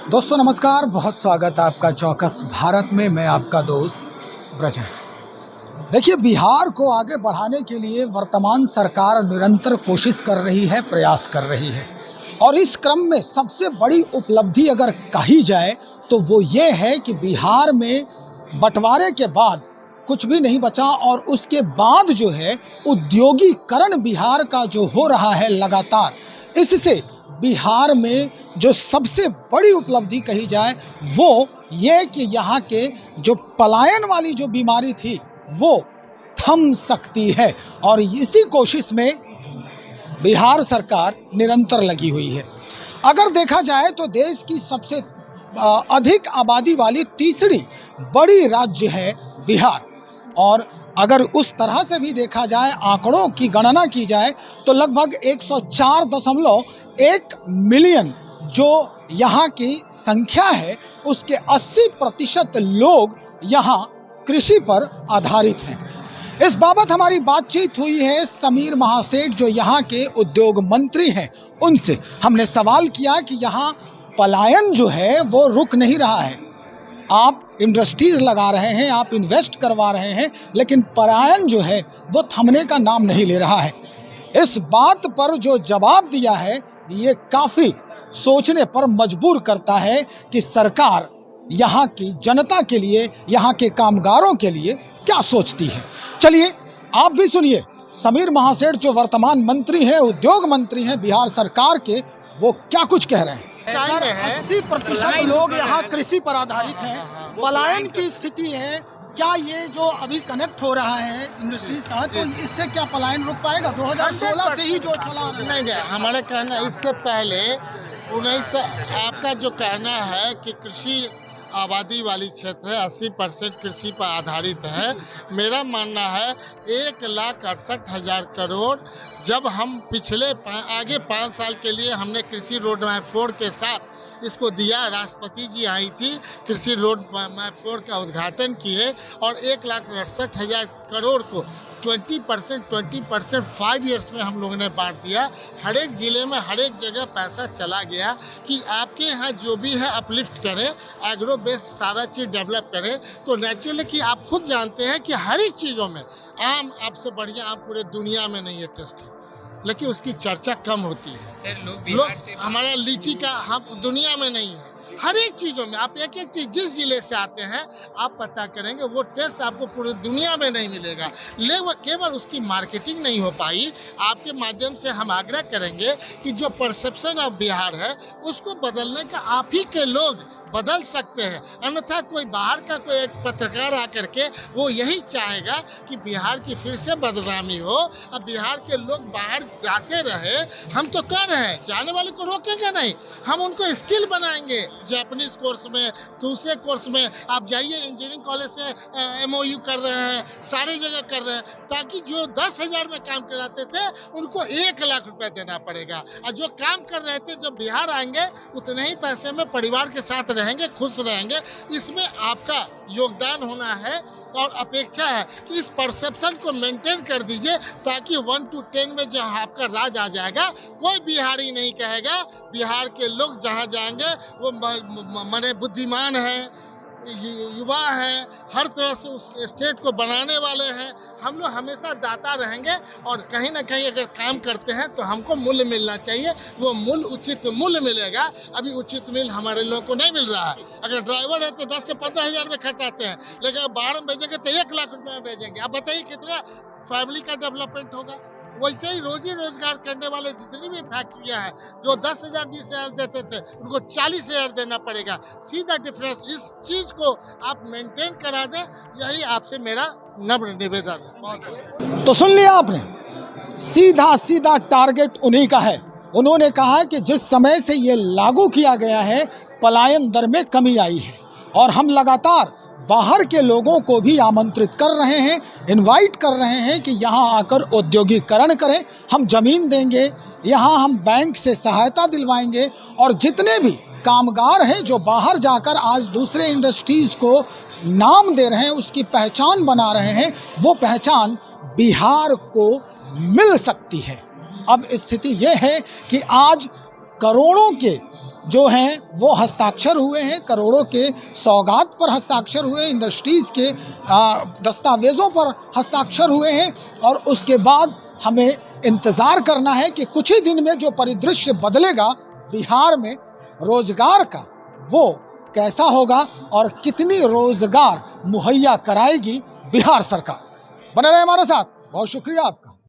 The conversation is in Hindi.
दोस्तों नमस्कार, बहुत स्वागत है आपका चौकस भारत में। मैं आपका दोस्त ब्रजेंद्र। देखिए, बिहार को आगे बढ़ाने के लिए वर्तमान सरकार निरंतर कोशिश कर रही है, प्रयास कर रही है। और इस क्रम में सबसे बड़ी उपलब्धि अगर कही जाए तो वो ये है कि बिहार में बंटवारे के बाद कुछ भी नहीं बचा और उसके बाद जो है उद्योगीकरण बिहार का जो हो रहा है लगातार, इससे बिहार में जो सबसे बड़ी उपलब्धि कही जाए वो ये कि यहाँ के जो पलायन वाली जो बीमारी थी वो थम सकती है। और इसी कोशिश में बिहार सरकार निरंतर लगी हुई है। अगर देखा जाए तो देश की सबसे अधिक आबादी वाली तीसरी बड़ी राज्य है बिहार। और अगर उस तरह से भी देखा जाए, आंकड़ों की गणना की जाए तो लगभग 104.1 मिलियन जो यहाँ की संख्या है उसके 80% लोग यहाँ कृषि पर आधारित हैं। इस बाबत हमारी बातचीत हुई है समीर महासेठ जो यहाँ के उद्योग मंत्री हैं, उनसे हमने सवाल किया कि यहाँ पलायन जो है वो रुक नहीं रहा है। आप इंडस्ट्रीज लगा रहे हैं, आप इन्वेस्ट करवा रहे हैं, लेकिन पलायन जो है वो थमने का नाम नहीं ले रहा है। इस बात पर जो जवाब दिया है ये काफ़ी सोचने पर मजबूर करता है कि सरकार यहाँ की जनता के लिए, यहाँ के कामगारों के लिए क्या सोचती है। चलिए आप भी सुनिए समीर महासेठ जो वर्तमान मंत्री हैं, उद्योग मंत्री हैं बिहार सरकार के, वो क्या कुछ कह रहे हैं। 80% लोग यहाँ कृषि पर आधारित हैं, पलायन की स्थिति है। क्या ये जो अभी कनेक्ट हो रहा है इंडस्ट्रीज का, तो इससे क्या पलायन रुक पाएगा? 2016 से ही जो चला रहा है। नहीं, हमारा कहना इससे पहले 19 आपका जो कहना है कि कृषि आबादी वाली क्षेत्र है, 80% कृषि पर आधारित है। मेरा मानना है 1,68,000 करोड़ जब हम पिछले आगे 5 साल के लिए हमने कृषि रोड मैप 4 के साथ इसको दिया, राष्ट्रपति जी आई थी, कृषि रोड मैप 4 का उद्घाटन किए और 1,68,000 करोड़ को 20% 5 इयर्स में हम लोगों ने बांट दिया। हर एक ज़िले में हर एक जगह पैसा चला गया कि आपके यहाँ जो भी है अपलिफ्ट करें, एग्रो बेस्ड सारा चीज़ डेवलप करें। तो नेचुरली कि आप खुद जानते हैं कि हर एक चीज़ों में आम आपसे बढ़िया आम पूरे दुनिया में नहीं है टेस्ट है, लेकिन उसकी चर्चा कम होती है। लोग हमारा लीची का हम दुनिया में नहीं है, हर एक चीज़ों में आप एक एक चीज़ जिस ज़िले से आते हैं आप पता करेंगे वो टेस्ट आपको पूरी दुनिया में नहीं मिलेगा। लेकिन केवल उसकी मार्केटिंग नहीं हो पाई। आपके माध्यम से हम आग्रह करेंगे कि जो परसेप्शन ऑफ बिहार है उसको बदलने का आप ही के लोग बदल सकते हैं। अन्यथा कोई बाहर का कोई एक पत्रकार आकर के वो यही चाहेगा कि बिहार की फिर से बदनामी हो। अब बिहार के लोग बाहर जाते रहे, हम तो कर रहे हैं, जाने वाले को रोकेंगे नहीं, हम उनको स्किल बनाएंगे। जापानीज कोर्स में, दूसरे कोर्स में आप जाइए, इंजीनियरिंग कॉलेज से MOU कर रहे हैं, सारी जगह कर रहे हैं, ताकि जो 10,000 में काम कराते थे उनको 1,00,000 रुपये देना पड़ेगा। और जो काम कर रहे थे जब बिहार आएंगे उतने ही पैसे में परिवार के साथ रहेंगे, खुश रहेंगे। इसमें आपका योगदान होना है और अपेक्षा है कि इस परसेप्शन को मेंटेन कर दीजिए ताकि 1 to 10 में जब आपका राज आ जाएगा कोई बिहारी नहीं कहेगा। बिहार के लोग जहाँ जाएंगे वो मने बुद्धिमान है, युवा है, हर तरह से उस स्टेट को बनाने वाले हैं। हम लोग हमेशा दाता रहेंगे और कहीं ना कहीं अगर काम करते हैं तो हमको मूल्य मिलना चाहिए, वो मूल्य उचित मूल्य मिलेगा। अभी उचित मूल्य हमारे लोगों को नहीं मिल रहा है। अगर ड्राइवर है तो 10 से 15,000 में खटाते हैं, लेकिन बाहर में भेजेंगे तो 1,00,000 रुपये में भेजेंगे। आप बताइए कितना फैमिली का डेवलपमेंट होगा। वैसे ही रोजी रोजगार करने वाले जितनी भी फैक्ट्रियां हैं जो 10,000 20,000 देते थे उनको 40,000 देना पड़ेगा। सीधा डिफरेंस, इस चीज़ को आप मेंटेन करा दें, यही आपसे मेरा नम्र निवेदन है। बहुत तो सुन लिया आपने, सीधा सीधा टारगेट उन्हीं का है। उन्होंने कहा कि जिस समय से ये लागू किया गया है पलायन दर में कमी आई है और हम लगातार बाहर के लोगों को भी आमंत्रित कर रहे हैं, इनवाइट कर रहे हैं कि यहाँ आकर औद्योगिकरण करें, हम ज़मीन देंगे, यहाँ हम बैंक से सहायता दिलवाएंगे और जितने भी कामगार हैं जो बाहर जाकर आज दूसरे इंडस्ट्रीज़ को नाम दे रहे हैं, उसकी पहचान बना रहे हैं, वो पहचान बिहार को मिल सकती है। अब स्थिति ये है कि आज करोड़ों के जो हैं वो हस्ताक्षर हुए हैं, करोड़ों के सौगात पर हस्ताक्षर हुए हैं, इंडस्ट्रीज़ के दस्तावेज़ों पर हस्ताक्षर हुए हैं। और उसके बाद हमें इंतज़ार करना है कि कुछ ही दिन में जो परिदृश्य बदलेगा बिहार में रोजगार का, वो कैसा होगा और कितनी रोजगार मुहैया कराएगी बिहार सरकार। बने रहे हमारे साथ, बहुत शुक्रिया आपका।